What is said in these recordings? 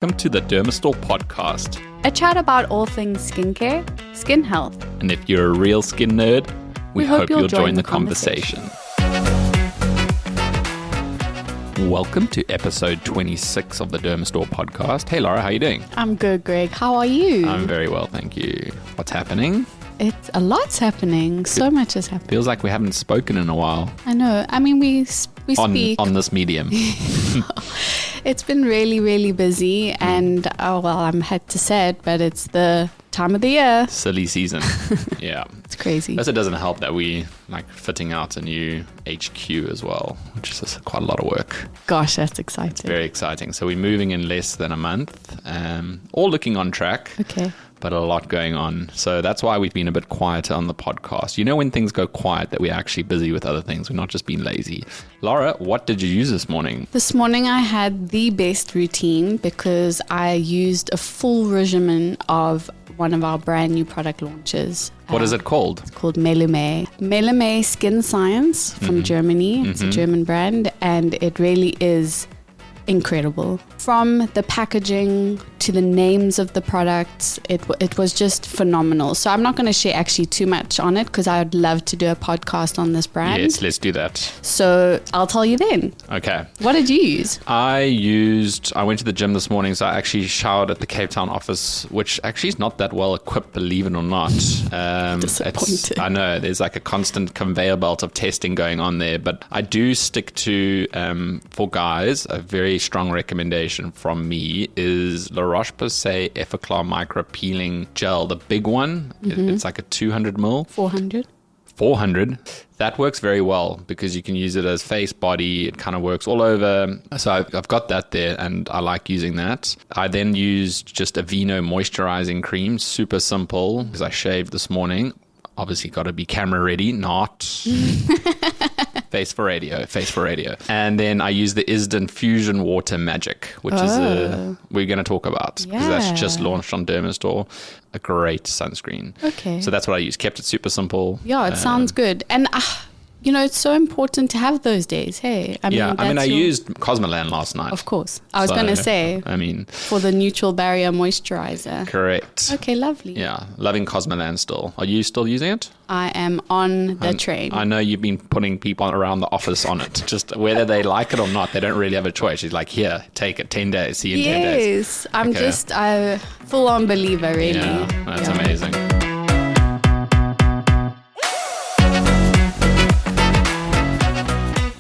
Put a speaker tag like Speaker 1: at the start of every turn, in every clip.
Speaker 1: Welcome to the Dermastore Podcast.
Speaker 2: A chat about all things skincare, skin health.
Speaker 1: And if you're a real skin nerd, we hope you'll join the conversation. Welcome to episode 26 of the Dermastore Podcast. Hey Lara, how are you doing?
Speaker 2: I'm good, Greg. How are you?
Speaker 1: I'm very well, thank you. What's happening?
Speaker 2: It's a lot's happening. So much is happening.
Speaker 1: Feels like we haven't spoken in a while.
Speaker 2: I know. I mean, we speak
Speaker 1: on this medium.
Speaker 2: It's been really, really busy, and I'm had to say it, but it's the time of the year.
Speaker 1: Silly season. Yeah.
Speaker 2: It's crazy.
Speaker 1: Plus, it doesn't help that we fitting out a new HQ as well, which is just quite a lot of work.
Speaker 2: Gosh, that's exciting.
Speaker 1: It's very exciting. So we're moving in less than a month, all looking on track.
Speaker 2: Okay.
Speaker 1: But a lot going on. So that's why we've been a bit quieter on the podcast. You know when things go quiet that we're actually busy with other things. We're not just being lazy. Laura, what did you use this morning?
Speaker 2: This morning I had the best routine because I used a full regimen of one of our brand new product launches.
Speaker 1: What is it called?
Speaker 2: It's called Melumé. Melumé Skin Science from Germany. It's a German brand, and it really is incredible. From the packaging to the names of the products, it was just phenomenal. So I'm not going to share actually too much on it because I would love to do a podcast on this brand.
Speaker 1: Yes, let's do that.
Speaker 2: So I'll tell you then.
Speaker 1: Okay.
Speaker 2: What did you use?
Speaker 1: I went to the gym this morning, so I actually showered at the Cape Town office, which actually is not that well equipped, believe it or not.
Speaker 2: Disappointed.
Speaker 1: I know, there's like a constant conveyor belt of testing going on there, but I do stick to, for guys, a very strong recommendation from me is La Roche-Posay Effaclar Micro Peeling Gel, the big one. It's like a 200 ml. 400. That works very well because you can use it as face, body. It kind of works all over. So I've got that there and I like using that. I then used just Avène moisturizing cream, super simple because I shaved this morning. Obviously got to be camera ready, not face for radio. And then I use the ISDIN Fusion Water Magic, which is we're going to talk about because that's just launched on Dermastore. A great sunscreen.
Speaker 2: Okay.
Speaker 1: So that's what I use. Kept it super simple.
Speaker 2: Yeah, it sounds good. And it's so important to have those days. Hey,
Speaker 1: I used Cosmolan last night.
Speaker 2: Of course. I was going to say. For the neutral barrier moisturizer.
Speaker 1: Correct.
Speaker 2: Okay, lovely.
Speaker 1: Yeah, loving Cosmolan still. Are you still using it?
Speaker 2: I am on the train.
Speaker 1: I know you've been putting people around the office on it. Just whether they like it or not, they don't really have a choice. She's like, here, take it, 10 days, see you in 10 days.
Speaker 2: Yes, I'm just a full-on believer, really.
Speaker 1: Yeah, that's amazing.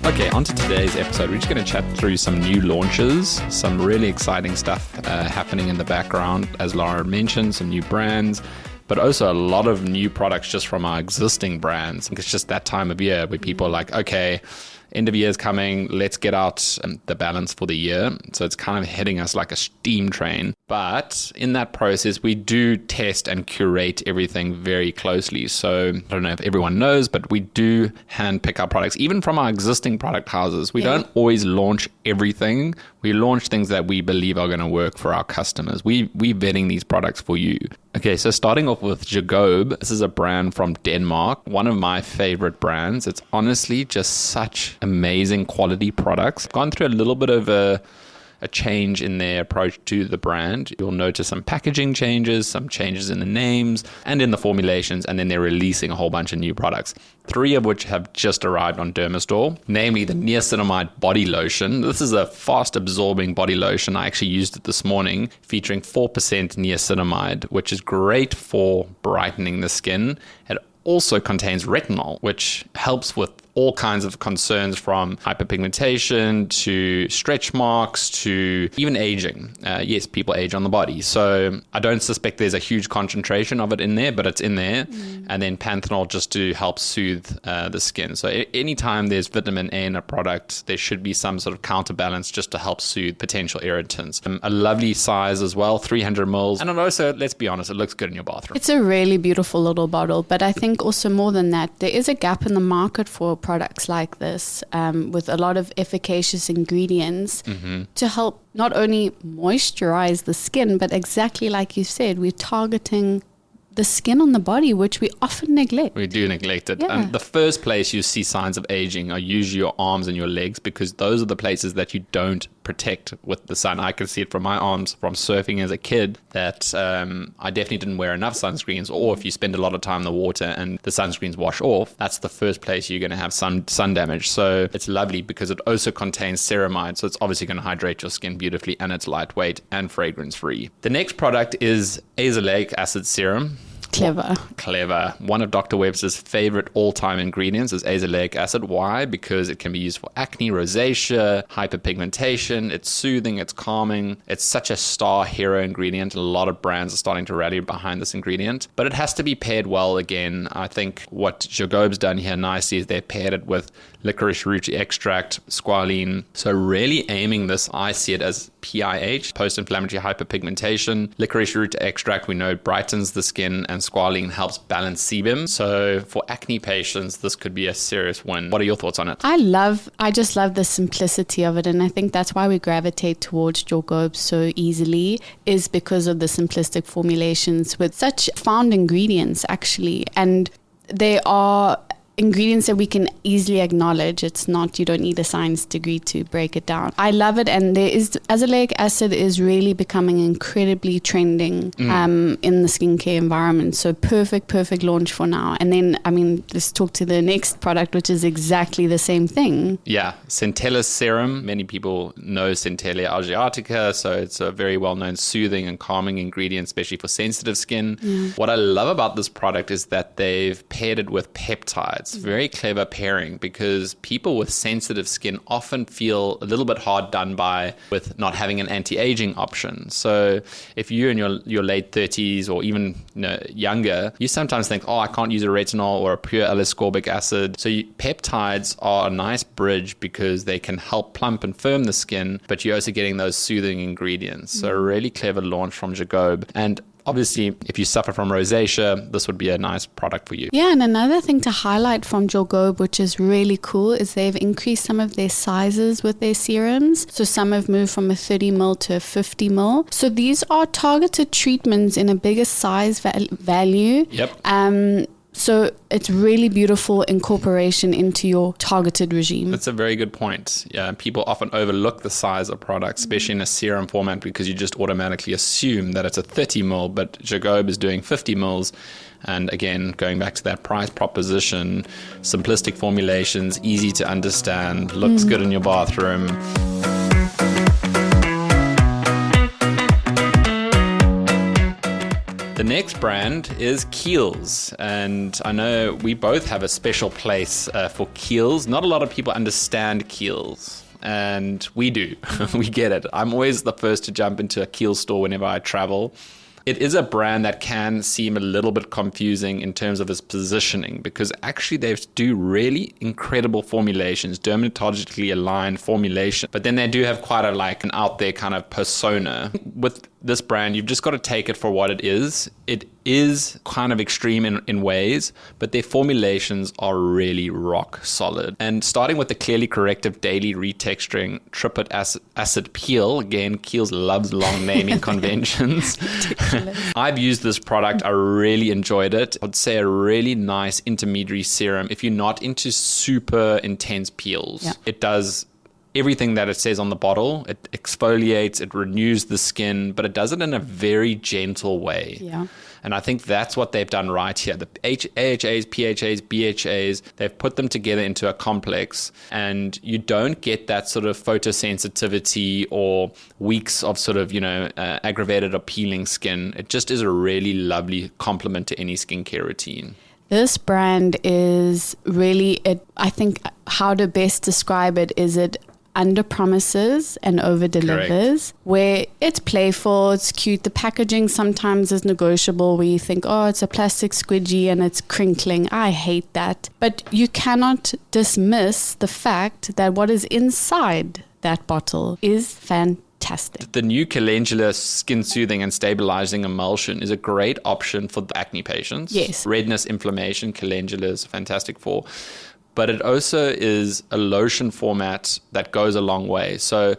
Speaker 1: Okay, on to today's episode. We're just going to chat through some new launches, some really exciting stuff happening in the background, as Laura mentioned, some new brands, but also a lot of new products just from our existing brands. It's just that time of year where people are like, okay, end of year is coming, let's get out the balance for the year. So it's kind of hitting us like a steam train. But in that process, we do test and curate everything very closely. So I don't know if everyone knows, but we do hand pick our products, even from our existing product houses. We don't always launch everything. We launch things that we believe are going to work for our customers. We're vetting these products for you. Okay, so starting off with Jorgobé. This is a brand from Denmark, one of my favorite brands. It's honestly just such amazing quality products. Gone through a little bit of a change in their approach to the brand. You'll notice some packaging changes, some changes in the names and in the formulations, and then they're releasing a whole bunch of new products, 3 of which have just arrived on Dermastore, namely the niacinamide body lotion. This is a fast absorbing body lotion. I actually used it this morning, featuring 4% niacinamide, which is great for brightening the skin. It also contains retinol, which helps with all kinds of concerns from hyperpigmentation to stretch marks to even aging. Yes, people age on the body. So I don't suspect there's a huge concentration of it in there, but it's in there. And then panthenol just to help soothe the skin. So anytime there's vitamin A in a product, there should be some sort of counterbalance just to help soothe potential irritants. A lovely size as well, 300 mils. And also, let's be honest, it looks good in your bathroom.
Speaker 2: It's a really beautiful little bottle, but I think also more than that, there is a gap in the market for products like this with a lot of efficacious ingredients to help not only moisturize the skin, but exactly like you said, we're targeting the skin on the body, which we often neglect.
Speaker 1: We do neglect it.
Speaker 2: Yeah.
Speaker 1: The first place you see signs of aging are usually your arms and your legs, because those are the places that you don't protect with the sun. I can see it from my arms from surfing as a kid that I definitely didn't wear enough sunscreens, or if you spend a lot of time in the water and the sunscreens wash off, that's the first place you're going to have sun damage. So it's lovely because it also contains ceramide, so it's obviously going to hydrate your skin beautifully, and it's lightweight and fragrance free. The next product is azelaic acid serum. Clever. One of Dr. Webster's favorite all-time ingredients is azelaic acid. Why? Because it can be used for acne, rosacea, hyperpigmentation. It's soothing, it's calming. It's such a star hero ingredient. A lot of brands are starting to rally behind this ingredient, but it has to be paired well again. I think what Jorgobé's done here nicely is they've paired it with licorice root extract, squalene. So really aiming this, I see it as PIH, post-inflammatory hyperpigmentation. Licorice root extract, we know, brightens the skin, and squalene helps balance sebum. So for acne patients, this could be a serious win. What are your thoughts on it?
Speaker 2: I just love the simplicity of it, and I think that's why we gravitate towards Jorgobé so easily, is because of the simplistic formulations with such found ingredients actually, and they are ingredients that we can easily acknowledge. It's not, you don't need a science degree to break it down. I love it, and azelaic acid is really becoming incredibly trending in the skincare environment. So perfect launch for now. And then, let's talk to the next product, which is exactly the same thing.
Speaker 1: Yeah, Centella serum. Many people know Centella asiatica, so it's a very well-known soothing and calming ingredient, especially for sensitive skin. What I love about this product is that they've paired it with peptides. Very clever pairing, because people with sensitive skin often feel a little bit hard done by with not having an anti-aging option. So if you're in your late 30s or even younger, you sometimes think, I can't use a retinol or a pure L-ascorbic acid. So peptides are a nice bridge because they can help plump and firm the skin, but you're also getting those soothing ingredients. So a really clever launch from Jorgobé. And obviously, if you suffer from rosacea, this would be a nice product for you.
Speaker 2: Yeah, and another thing to highlight from Jorgobé, which is really cool, is they've increased some of their sizes with their serums. So some have moved from a 30 ml to a 50 ml. So these are targeted treatments in a bigger size value.
Speaker 1: Yep.
Speaker 2: So it's really beautiful incorporation into your targeted regime.
Speaker 1: That's a very good point. Yeah, people often overlook the size of products, especially in a serum format, because you just automatically assume that it's a 30 ml, but Jorgobé is doing 50 mls. And again, going back to that price proposition, simplistic formulations, easy to understand, looks good in your bathroom. The next brand is Kiehl's, and I know we both have a special place for Kiehl's. Not a lot of people understand Kiehl's, and we do. We get it. I'm always the first to jump into a Kiehl store whenever I travel. It is a brand that can seem a little bit confusing in terms of its positioning, because actually they do really incredible formulations, dermatologically aligned formulation, but then they do have quite an out there kind of persona. With this brand, you've just got to take it for what it is. It is kind of extreme in ways, but their formulations are really rock solid. And starting with the Clearly Corrective Daily Retexturing Triplet Acid Peel, again, Kiehl's loves long naming conventions. I've used this product. I really enjoyed it. I'd say a really nice intermediary serum if you're not into super intense peels. Yeah. It does everything that it says on the bottle. It exfoliates, it renews the skin, but it does it in a very gentle way.
Speaker 2: Yeah.
Speaker 1: And I think that's what they've done right here. The AHAs, PHAs, BHAs, they've put them together into a complex, and you don't get that sort of photosensitivity or weeks of sort of, aggravated or peeling skin. It just is a really lovely complement to any skincare routine.
Speaker 2: This brand is really, I think how to best describe it is it under promises and over delivers. Correct. Where it's playful, it's cute. The packaging sometimes is negotiable, where you think, it's a plastic squidgy and it's crinkling. I hate that. But you cannot dismiss the fact that what is inside that bottle is fantastic.
Speaker 1: The new calendula skin soothing and stabilizing emulsion is a great option for the acne patients.
Speaker 2: Yes.
Speaker 1: Redness, inflammation, calendula is fantastic for. But it also is a lotion format that goes a long way. So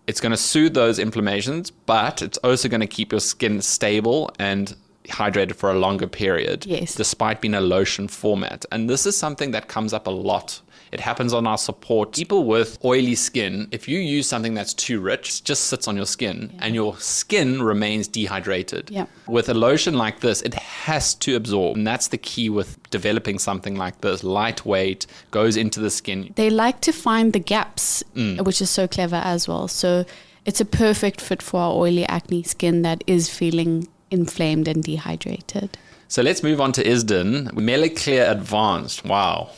Speaker 1: it's going to soothe those inflammations, but it's also going to keep your skin stable and hydrated for a longer period,
Speaker 2: Yes.
Speaker 1: despite being a lotion format. And this is something that comes up a lot. It happens on our support. People with oily skin, if you use something that's too rich, it just sits on your skin and your skin remains dehydrated.
Speaker 2: Yeah.
Speaker 1: With a lotion like this, it has to absorb. And that's the key with developing something like this. Lightweight, goes into the skin.
Speaker 2: They like to find the gaps, which is so clever as well. So it's a perfect fit for our oily acne skin that is feeling inflamed and dehydrated.
Speaker 1: So let's move on to ISDIN. Melumé Advanced. Wow.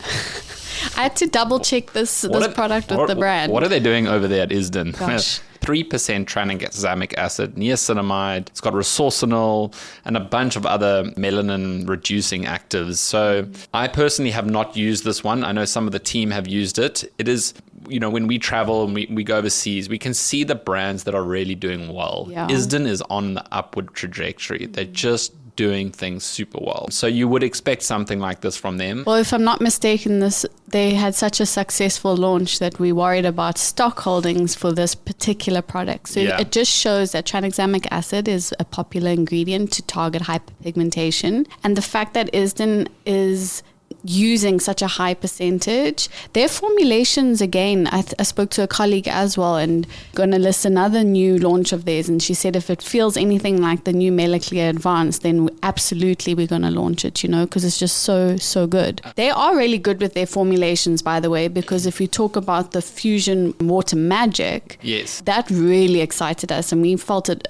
Speaker 2: I had to double check this product with the brand.
Speaker 1: What are they doing over there at ISDIN?
Speaker 2: Gosh.
Speaker 1: 3% tranexamic acid, niacinamide, it's got resorcinol, and a bunch of other melanin-reducing actives. So I personally have not used this one. I know some of the team have used it. It is, when we travel and we go overseas, we can see the brands that are really doing well.
Speaker 2: Yeah.
Speaker 1: ISDIN is on the upward trajectory. They're just doing things super well. So you would expect something like this from them.
Speaker 2: Well, if I'm not mistaken, they had such a successful launch that we worried about stock holdings for this particular product. So it just shows that tranexamic acid is a popular ingredient to target hyperpigmentation. And the fact that ISDIN is using such a high percentage, their formulations, again, I spoke to a colleague as well and going to list another new launch of theirs, and she said if it feels anything like the new Melumé Advanced, then absolutely we're going to launch it, because it's just so good. They are really good with their formulations, by the way, because if you talk about the Fusion Water Magic,
Speaker 1: yes,
Speaker 2: that really excited us, and we felt it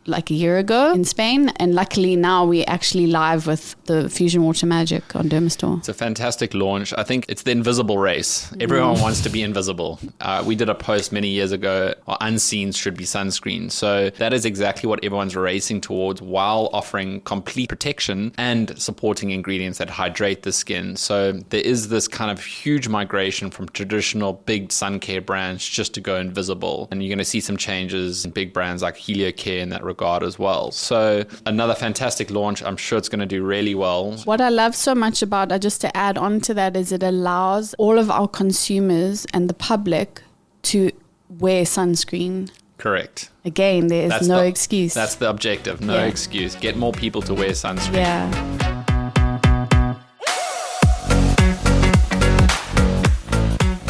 Speaker 2: like a year ago in Spain, and luckily now we're actually live with the Fusion Water Magic on Dermastore.
Speaker 1: It's a fantastic launch. I think it's the invisible race. Everyone wants to be invisible. We did a post many years ago, unseen should be sunscreen. So that is exactly what everyone's racing towards, while offering complete protection and supporting ingredients that hydrate the skin. So there is this kind of huge migration from traditional big sun care brands just to go invisible. And you're going to see some changes in big brands like Care in that regard as well. So another fantastic launch. I'm sure it's going to do really well.
Speaker 2: What I love so much about, just to add on to that, is it allows all of our consumers and the public to wear sunscreen.
Speaker 1: Correct.
Speaker 2: Again, there's no excuse.
Speaker 1: That's the objective. No excuse. Get more people to wear sunscreen.
Speaker 2: Yeah.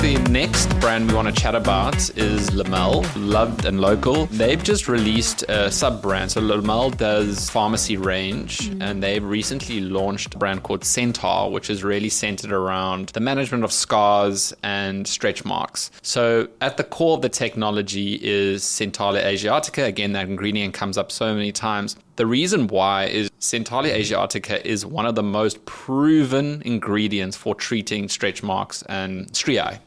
Speaker 1: The next brand we want to chat about is Lamelle, loved and local. They've just released a sub-brand. So Lamelle does pharmacy range, and they've recently launched a brand called Centaur, which is really centered around the management of scars and stretch marks. So at the core of the technology is Centaurea asiatica. Again, that ingredient comes up so many times. The reason why is Centaurea asiatica is one of the most proven ingredients for treating stretch marks and striae.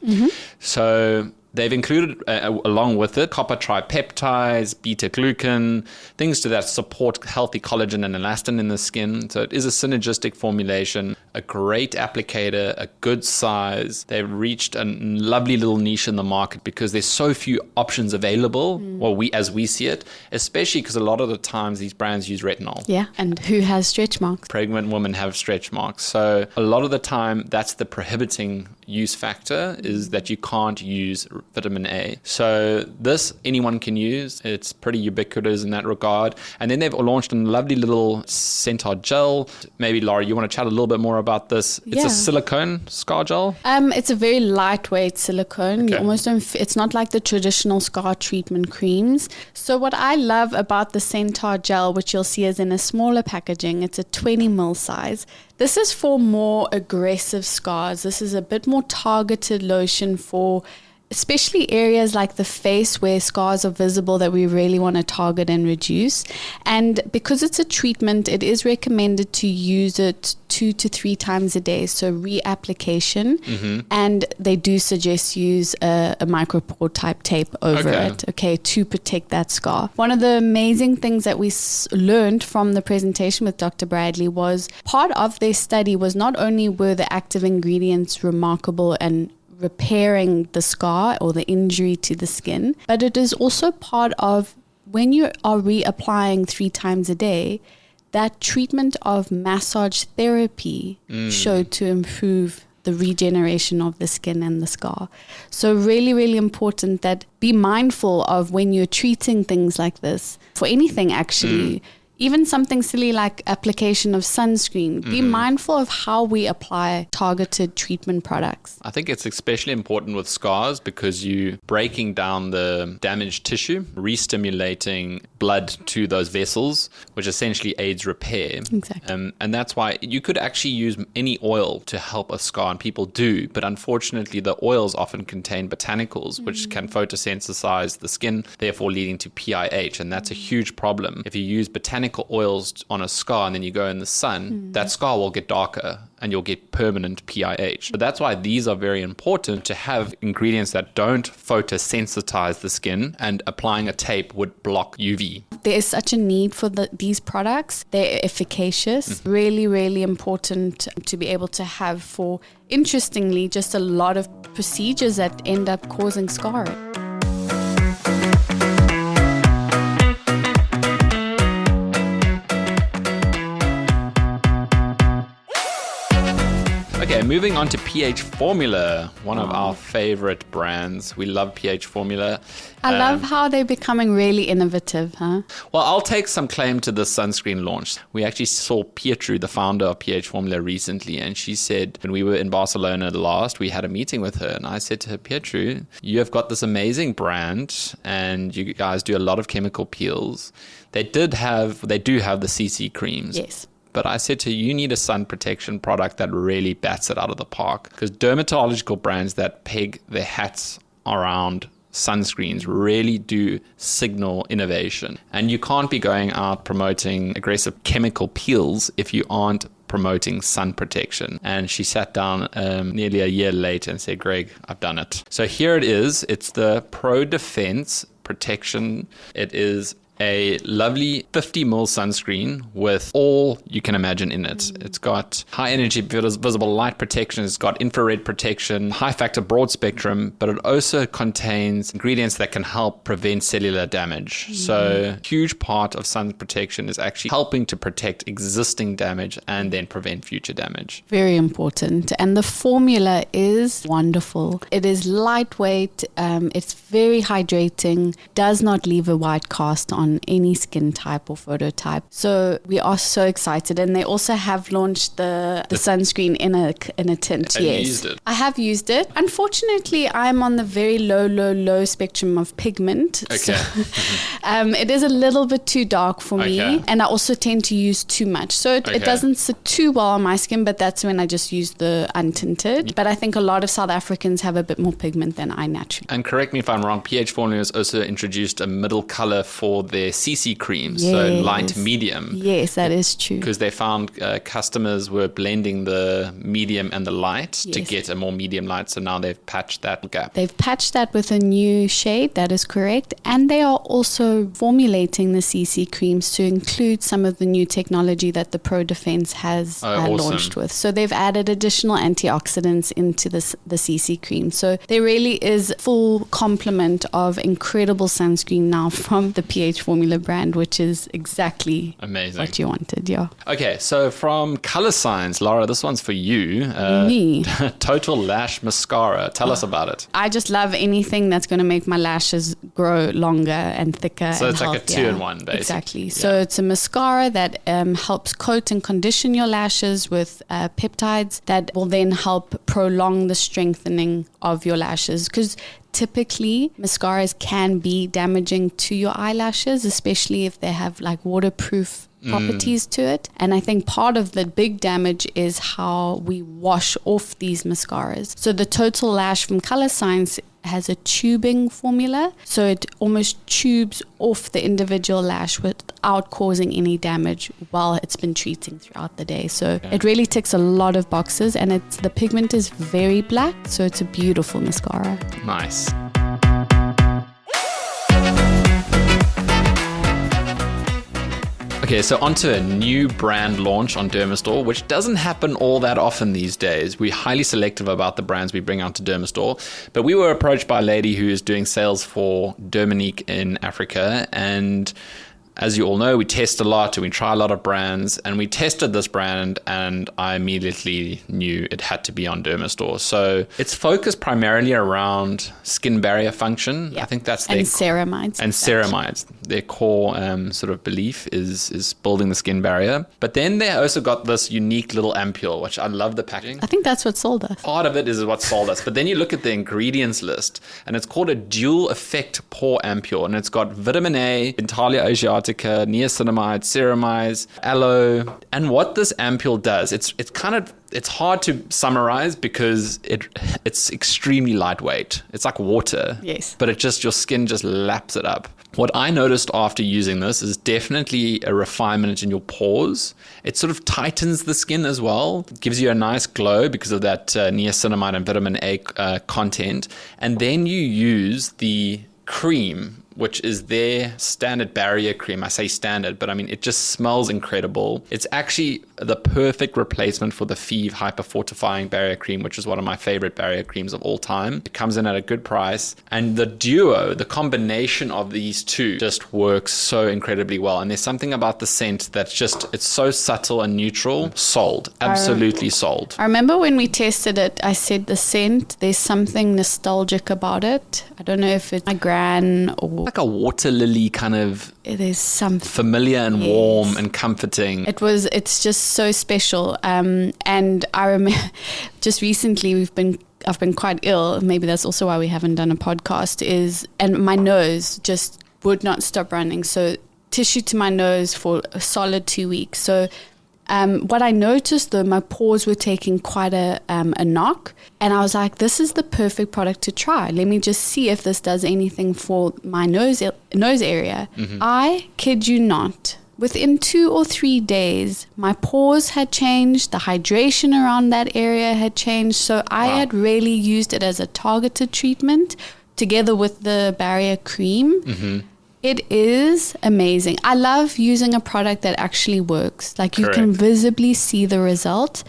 Speaker 1: So they've included, along with it, copper tripeptides, beta-glucan, things that support healthy collagen and elastin in the skin. So it is a synergistic formulation, a great applicator, a good size. They've reached a lovely little niche in the market because there's so few options available, well, as we see it, especially because a lot of the times these brands use retinol.
Speaker 2: Yeah, and who has stretch marks?
Speaker 1: Pregnant women have stretch marks. So a lot of the time, that's the prohibiting use factor, is that you can't use vitamin A. So this anyone can use. It's pretty ubiquitous in that regard. And then they've launched a lovely little Centaur gel. Maybe Lara, you want to chat a little bit more about this? It's a silicone scar gel.
Speaker 2: It's a very lightweight silicone.
Speaker 1: Okay.
Speaker 2: You almost don't. It's not like the traditional scar treatment creams. So what I love about the Centaur gel, which you'll see is in a smaller packaging, it's a 20 ml size. This is for more aggressive scars. This is a bit more targeted lotion for especially areas like the face where scars are visible that we really want to target and reduce. And because it's a treatment, it is recommended to use it 2 to 3 times a day, so reapplication. And they do suggest use a micropore type tape over it, to protect that scar. One of the amazing things that we learned from the presentation with Dr. Bradley was part of their study was not only were the active ingredients remarkable and repairing the scar or the injury to the skin, but it is also part of when you are reapplying 3 times a day, that treatment of massage therapy showed to improve the regeneration of the skin and the scar. So really, really important that be mindful of when you're treating things like this, for anything actually, Even something silly like application of sunscreen. Be mindful of how we apply targeted treatment products.
Speaker 1: I think it's especially important with scars because you're breaking down the damaged tissue, re-stimulating blood to those vessels, which essentially aids repair.
Speaker 2: Exactly.
Speaker 1: And that's why you could actually use any oil to help a scar, and people do, but unfortunately the oils often contain botanicals, which can photosensitize the skin, therefore leading to PIH, and that's a huge problem. If you use botanical oils on a scar and then you go in the sun, that scar will get darker and you'll get permanent PIH. So that's why these are very important, to have ingredients that don't photosensitize the skin, and applying a tape would block UV.
Speaker 2: There is such a need for these products. They're efficacious. Really, really important to be able to have for, interestingly, just a lot of procedures that end up causing scarring.
Speaker 1: Okay, moving on to pHformula, one of our favorite brands. We love pHformula.
Speaker 2: I love how they're becoming really innovative, huh?
Speaker 1: Well, I'll take some claim to this sunscreen launch. We actually saw Pietru, the founder of pHformula, recently, and she said when we were in Barcelona last, we had a meeting with her, and I said to her, Pietru, you have got this amazing brand, and you guys do a lot of chemical peels. They do have the CC creams.
Speaker 2: Yes.
Speaker 1: But I said to you, you need a sun protection product that really bats it out of the park, because dermatological brands that peg their hats around sunscreens really do signal innovation. And you can't be going out promoting aggressive chemical peels if you aren't promoting sun protection. And she sat down nearly a year later and said, Greg, I've done it. So here it is. It's the Pro Defense Protection. It is a lovely 50 ml sunscreen with all you can imagine in it. It's got high energy visible light protection, it's got infrared protection, high factor broad spectrum, but it also contains ingredients that can help prevent cellular damage. So a huge part of sun protection is actually helping to protect existing damage and then prevent future damage.
Speaker 2: Very important. And the formula is wonderful. It is lightweight, it's very hydrating, does not leave a white cast on any skin type or phototype. So we are so excited. And they also have launched the sunscreen in a tint.
Speaker 1: Have you used it?
Speaker 2: I have used it. Unfortunately, I'm on the very low spectrum of pigment.
Speaker 1: Okay.
Speaker 2: So, it is a little bit too dark for me. And I also tend to use too much. So it doesn't sit too well on my skin, but that's when I just use the untinted. But I think a lot of South Africans have a bit more pigment than I naturally.
Speaker 1: And correct me if I'm wrong, pHformula has also introduced a middle color for their CC creams,
Speaker 2: yes.
Speaker 1: So light medium.
Speaker 2: Yes, that is true.
Speaker 1: Because they found customers were blending the medium and the light to
Speaker 2: Yes.
Speaker 1: get a more medium light, so now they've patched that gap.
Speaker 2: They've patched that with a new shade, that is correct. And they are also formulating the CC creams to include some of the new technology that the Pro Defense has
Speaker 1: awesome.
Speaker 2: launched with. So they've added additional antioxidants into the CC cream. So there really is full complement of incredible sunscreen now from the pHformula brand, which is exactly
Speaker 1: amazing
Speaker 2: what you wanted. Yeah.
Speaker 1: Okay, so from Colorescience, Lara, this one's for you.
Speaker 2: Me.
Speaker 1: Total Lash Mascara. Tell us about it.
Speaker 2: I just love anything that's going to make my lashes grow longer and thicker.
Speaker 1: So
Speaker 2: and
Speaker 1: it's like a
Speaker 2: healthier.
Speaker 1: 2-in-1, basically.
Speaker 2: Exactly. So it's a mascara that helps coat and condition your lashes with peptides that will then help prolong the strengthening of your lashes. Because typically, mascaras can be damaging to your eyelashes, especially if they have like waterproof properties to it. And I think part of the big damage is how we wash off these mascaras. So the Total Lash from Colorescience has a tubing formula, so it almost tubes off the individual lash without causing any damage while it's been treating throughout the day. So it really ticks a lot of boxes, and the pigment is very black, so it's a beautiful mascara.
Speaker 1: Nice. Okay, so onto a new brand launch on Dermastore, which doesn't happen all that often these days. We're highly selective about the brands we bring out to Dermastore, but we were approached by a lady who is doing sales for Dermanique in Africa, and as you all know, we test a lot and we try a lot of brands, and we tested this brand and I immediately knew it had to be on Dermastore. So it's focused primarily around skin barrier function. I think that's their
Speaker 2: ceramides.
Speaker 1: And ceramides. Their core sort of belief is building the skin barrier. But then they also got this unique little ampule, which I love the packaging.
Speaker 2: I think that's what sold us.
Speaker 1: Part of it is what sold us. But then you look at the ingredients list, and it's called a dual effect pore ampule, and it's got vitamin A, Ventalia asiatica, niacinamide, ceramides, aloe. And what this ampule does, it's hard to summarize because it's extremely lightweight. It's like water.
Speaker 2: Yes.
Speaker 1: But your skin just laps it up. What I noticed after using this is definitely a refinement in your pores. It sort of tightens the skin as well. It gives you a nice glow because of that niacinamide and vitamin A content. And then you use the cream, which is their standard barrier cream. I say standard, but I mean, it just smells incredible. It's actually the perfect replacement for the Phi hyperfortifying barrier cream, which is one of my favorite barrier creams of all time. It comes in at a good price. And the duo, the combination of these two just works so incredibly well. And there's something about the scent that's it's so subtle and neutral. Sold. Absolutely sold.
Speaker 2: I remember when we tested it, I said the scent, there's something nostalgic about it. I don't know if it's my gran or...
Speaker 1: like a water lily kind of...
Speaker 2: It is something
Speaker 1: familiar and warm and comforting.
Speaker 2: It's just so special. And I remember just recently I've been quite ill. Maybe that's also why we haven't done a podcast. And my nose just would not stop running. So tissue to my nose for a solid 2 weeks. So what I noticed though, my pores were taking quite a knock, and I was like, this is the perfect product to try. Let me just see if this does anything for my nose area. Mm-hmm. I kid you not. Within 2 or 3 days, my pores had changed. The hydration around that area had changed. So I had really used it as a targeted treatment together with the barrier cream. Mm-hmm. It is amazing. I love using a product that actually works. Like you can visibly see the result.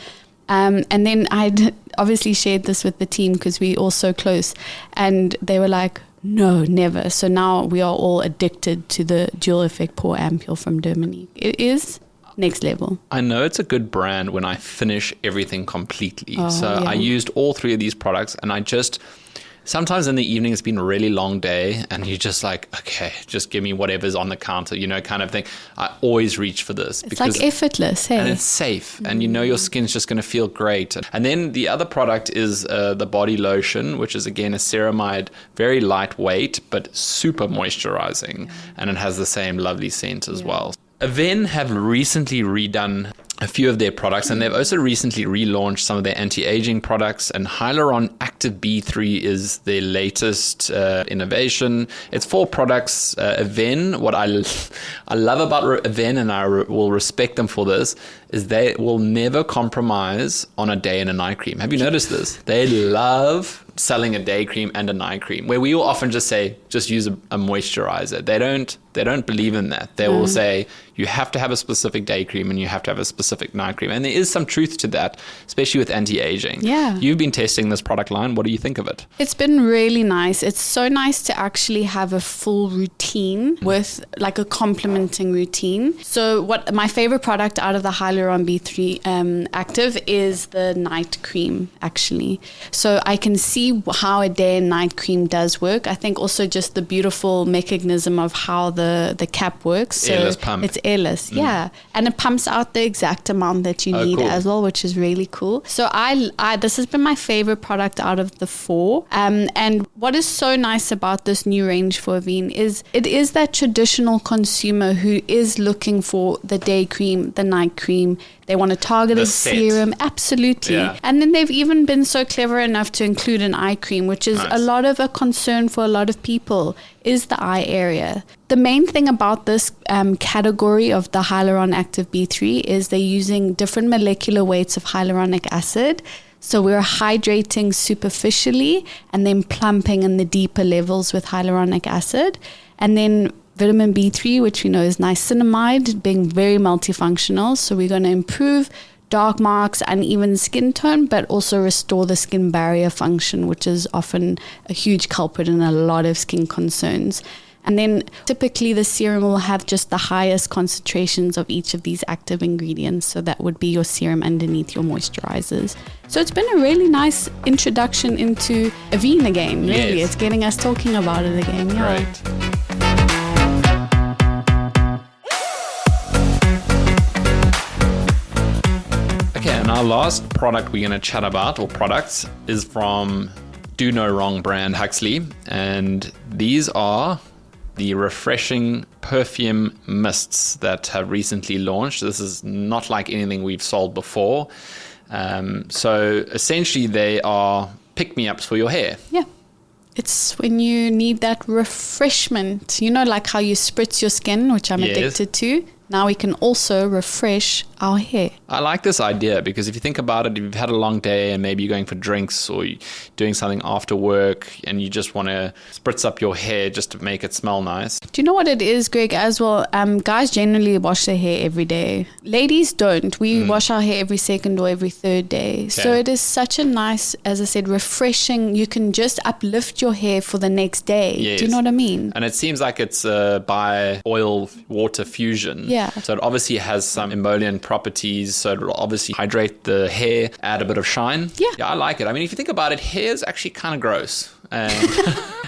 Speaker 2: And then I'd obviously shared this with the team because we're all so close. And they were like, no, never. So now we are all addicted to the dual effect pore ampule from Dermanique. It is next level.
Speaker 1: I know it's a good brand when I finish everything completely. I used all 3 of these products, and sometimes in the evening, it's been a really long day and you're just like, okay, just give me whatever's on the counter, kind of thing. I always reach for this.
Speaker 2: It's like effortless, hey?
Speaker 1: And it's safe. And your skin's just going to feel great. And then the other product is the body lotion, which is again a ceramide, very lightweight, but super moisturizing. And it has the same lovely scent as well. Avène have recently redone a few of their products, and they've also recently relaunched some of their anti-aging products, and Hyaluron Active B3 is their latest innovation. It's 4 products. Avène, what I love about Avène, and I will respect them for this, is they will never compromise on a day and a night cream. Have you noticed this? They love selling a day cream and a night cream, where we will often just say, just use a moisturizer. They don't believe in that. They will say, you have to have a specific day cream and you have to have a specific night cream. And there is some truth to that, especially with anti-aging.
Speaker 2: Yeah.
Speaker 1: You've been testing this product line. What do you think of it?
Speaker 2: It's been really nice. It's so nice to actually have a full routine with like a complementing routine. So what my favorite product out of the Hyaluron B3 Active is the night cream, actually. So I can see how a day and night cream does work. I think also just the beautiful mechanism of how the cap works. So
Speaker 1: airless pump.
Speaker 2: It's airless, yeah. And it pumps out the exact amount that you need as well, which is really cool. So this has been my favorite product out of the 4. And what is so nice about this new range for Avène is it is that traditional consumer who is looking for the day cream, the night cream. They want a targeted serum. Absolutely. Yeah. And then they've even been so clever enough to include an eye cream, which is a lot of a concern for a lot of people, is the eye area. The main thing about this category of the Hyaluron Active B3 is they're using different molecular weights of hyaluronic acid. So we're hydrating superficially and then plumping in the deeper levels with hyaluronic acid. And then vitamin B3, which we know is niacinamide, being very multifunctional. So we're going to improve dark marks, uneven skin tone, but also restore the skin barrier function, which is often a huge culprit in a lot of skin concerns. And then typically the serum will have just the highest concentrations of each of these active ingredients. So that would be your serum underneath your moisturizers. So it's been a really nice introduction into Avène again, really.
Speaker 1: Yes.
Speaker 2: It's getting us talking about it again. Yeah.
Speaker 1: Great. And our last product we're going to chat about, or products, is from Do No Wrong brand Huxley. And these are the refreshing perfume mists that have recently launched. This is not like anything we've sold before. So essentially they are pick-me-ups for your hair.
Speaker 2: Yeah. It's when you need that refreshment. You know, like how you spritz your skin, which I'm addicted to. Now we can also refresh our hair.
Speaker 1: I like this idea because if you think about it, if you've had a long day and maybe you're going for drinks or you're doing something after work and you just want to spritz up your hair just to make it smell nice.
Speaker 2: Do you know what it is, Greg, as well? Guys generally wash their hair every day. Ladies don't. We wash our hair every second or every third day. Okay. So it is such a nice, as I said, refreshing. You can just uplift your hair for the next day.
Speaker 1: Yes.
Speaker 2: Do you know what I mean?
Speaker 1: And it seems like it's by oil-water fusion.
Speaker 2: Yeah.
Speaker 1: So it obviously has some emollient properties. So it will obviously hydrate the hair, add a bit of shine.
Speaker 2: Yeah.
Speaker 1: Yeah, I like it. I mean, if you think about it, hair is actually kind of gross.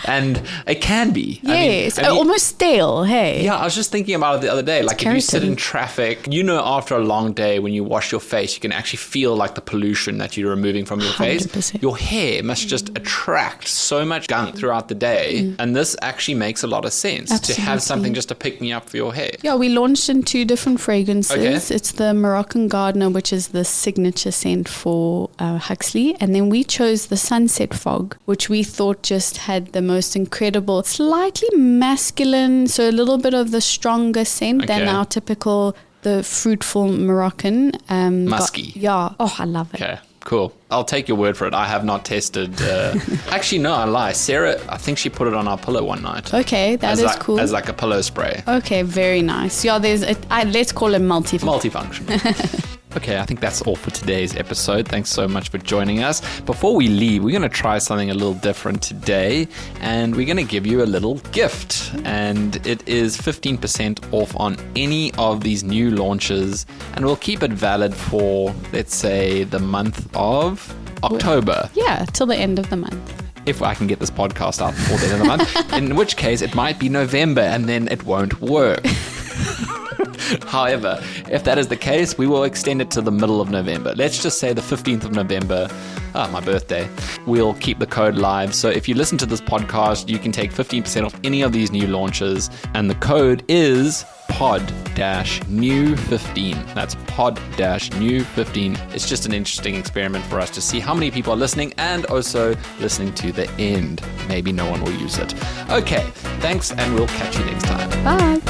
Speaker 1: And it can be.
Speaker 2: Yes, I mean, almost stale, hey?
Speaker 1: Yeah, I was just thinking about it the other day.
Speaker 2: It's
Speaker 1: like
Speaker 2: keratin.
Speaker 1: If you sit in traffic, you know, after a long day when you wash your face, you can actually feel like the pollution that you're removing from your
Speaker 2: 100%.
Speaker 1: face. Your hair must just attract so much gunk throughout the day. And this actually makes a lot of sense.
Speaker 2: Absolutely.
Speaker 1: To have something just to pick me up for your hair.
Speaker 2: Yeah, we launched in 2 different fragrances.
Speaker 1: Okay.
Speaker 2: It's the Moroccan Gardener, which is the signature scent for Huxley. And then we chose the Sunset Fog, which we thought just had the most incredible, slightly masculine, so a little bit of the stronger scent than our typical, the fruitful Moroccan.
Speaker 1: Musky.
Speaker 2: Yeah. Oh, I love it.
Speaker 1: Okay. Cool. I'll take your word for it. I have not tested. Actually, no, I lie. Sarah, I think she put it on our pillow one night.
Speaker 2: Okay, that is cool.
Speaker 1: As like a pillow spray.
Speaker 2: Okay, very nice. Yeah, let's call it
Speaker 1: Multifunction. Okay, I think that's all for today's episode. Thanks so much for joining us. Before we leave, we're going to try something a little different today, and we're going to give you a little gift. And it is 15% off on any of these new launches, and we'll keep it valid for, let's say, the month of October.
Speaker 2: Yeah, till the end of the month.
Speaker 1: If I can get this podcast out before the end of the month, in which case it might be November, and then it won't work. However, if that is the case, we will extend it to the middle of November. Let's just say the 15th of November, my birthday. We'll keep the code live. So if you listen to this podcast, you can take 15% off any of these new launches. And the code is pod-new15. That's pod-new15. It's just an interesting experiment for us to see how many people are listening and also listening to the end. Maybe no one will use it. Okay, thanks, and we'll catch you next time.
Speaker 2: Bye.